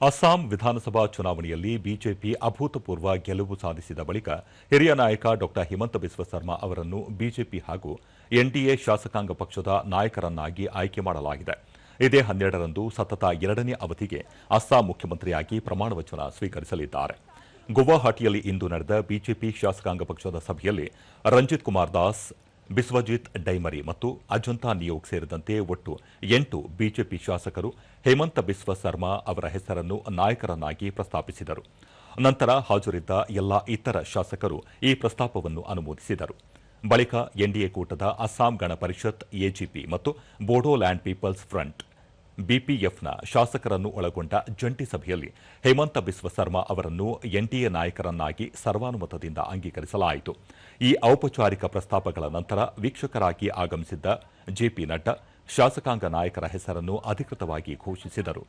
ಅಸ್ಸಾಂ ವಿಧಾನಸಭಾ ಚುನಾವಣೆಯಲ್ಲಿ ಬಿಜೆಪಿ ಅಭೂತಪೂರ್ವ ಗೆಲುವು ಸಾಧಿಸಿದ ಬಳಿಕ ಹಿರಿಯ ನಾಯಕ ಡಾ ಹಿಮಂತ ಬಿಸ್ವ ಸರ್ಮಾ ಅವರನ್ನು ಬಿಜೆಪಿ ಹಾಗೂ ಎನ್ಡಿಎ ಶಾಸಕಾಂಗ ಪಕ್ಷದ ನಾಯಕರನ್ನಾಗಿ ಆಯ್ಕೆ ಮಾಡಲಾಗಿದೆ. ಇದೇ 12ರಂದು ಸತತ 2ನೇ ಅವಧಿಗೆ ಅಸ್ಸಾಂ ಮುಖ್ಯಮಂತ್ರಿಯಾಗಿ ಪ್ರಮಾಣವಚನ ಸ್ವೀಕರಿಸಲಿದ್ದಾರೆ. ಗುವಾಹಟಿಯಲ್ಲಿ ಇಂದು ನಡೆದ ಬಿಜೆಪಿ ಶಾಸಕಾಂಗ ಪಕ್ಷದ ಸಭೆಯಲ್ಲಿ ರಂಜಿತ್ ಕುಮಾರ್ ದಾಸ್, ಬಿಸ್ವಜಿತ್ ಡೈಮರಿ ಮತ್ತು ಅಜಂತಾ ನಿಯೋಗ್ ಸೇರಿದಂತೆ ಒಟ್ಟು 8 ಬಿಜೆಪಿ ಶಾಸಕರು ಹೇಮಂತ ಬಿಸ್ವ ಸರ್ಮಾ ಅವರ ಹೆಸರನ್ನು ನಾಯಕರನ್ನಾಗಿ ಪ್ರಸ್ತಾಪಿಸಿದರು. ನಂತರ ಹಾಜರಿದ್ದ ಎಲ್ಲ ಇತರ ಶಾಸಕರು ಈ ಪ್ರಸ್ತಾಪವನ್ನು ಅನುಮೋದಿಸಿದರು. ಬಳಿಕ ಎನ್ಡಿಎ ಕೂಟದ ಅಸ್ಸಾಂ ಗಣ ಪರಿಷತ್ ಎಜಿಪಿ ಮತ್ತು ಬೋಡೋಲ್ಯಾಂಡ್ ಪೀಪಲ್ಸ್ ಫ್ರಂಟ್ ಬಿಪಿಎಫ್ನ ಶಾಸಕರನ್ನು ಒಳಗೊಂಡ ಜಂಟಿ ಸಭೆಯಲ್ಲಿ ಹೇಮಂತ ಬಿಸ್ವ ಸರ್ಮಾ ಅವರನ್ನು ಎನ್ಡಿಎ ನಾಯಕರನ್ನಾಗಿ ಸರ್ವಾನುಮತದಿಂದ ಅಂಗೀಕರಿಸಲಾಯಿತು. ಈ ಔಪಚಾರಿಕ ಪ್ರಸ್ತಾಪಗಳ ನಂತರ ವೀಕ್ಷಕರಾಗಿ ಆಗಮಿಸಿದ್ದ ಜೆಪಿ ನಡ್ಡಾ ಶಾಸಕಾಂಗ ನಾಯಕರ ಹೆಸರನ್ನು ಅಧಿಕೃತವಾಗಿ ಘೋಷಿಸಿದರು.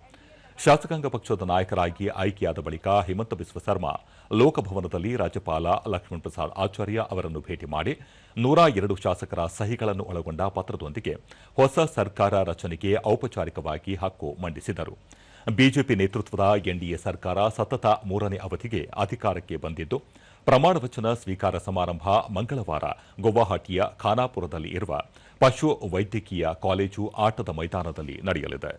ಶಾಸಕಾಂಗ ಪಕ್ಷದ ನಾಯಕರಾಗಿ ಆಯ್ಕೆಯಾದ ಬಳಿಕ ಹೇಮಂತ ಬಿಸ್ವ ಸರ್ಮಾ ಲೋಕಭವನದಲ್ಲಿ ರಾಜ್ಯಪಾಲ ಲಕ್ಷ್ಮಣ್ ಪ್ರಸಾದ್ ಆಚಾರ್ಯ ಅವರನ್ನು ಭೇಟಿ ಮಾಡಿ 102 ಶಾಸಕರ ಸಹಿಗಳನ್ನು ಒಳಗೊಂಡ ಪತ್ರದೊಂದಿಗೆ ಹೊಸ ಸರ್ಕಾರ ರಚನೆಗೆ ಔಪಚಾರಿಕವಾಗಿ ಹಕ್ಕು ಮಂಡಿಸಿದರು. ಬಿಜೆಪಿ ನೇತೃತ್ವದ ಎನ್ಡಿಎ ಸರ್ಕಾರ ಸತತ 3ನೇ ಅವಧಿಗೆ ಅಧಿಕಾರಕ್ಕೆ ಬಂದಿದ್ದು, ಪ್ರಮಾಣವಚನ ಸ್ವೀಕಾರ ಸಮಾರಂಭ ಮಂಗಳವಾರ ಗುವಾಹಟಿಯ ಖಾನಾಪುರದಲ್ಲಿ ಇರುವ ಪಶು ವೈದ್ಯಕೀಯ ಕಾಲೇಜು ಆಟದ ಮೈದಾನದಲ್ಲಿ ನಡೆಯಲಿದೆ.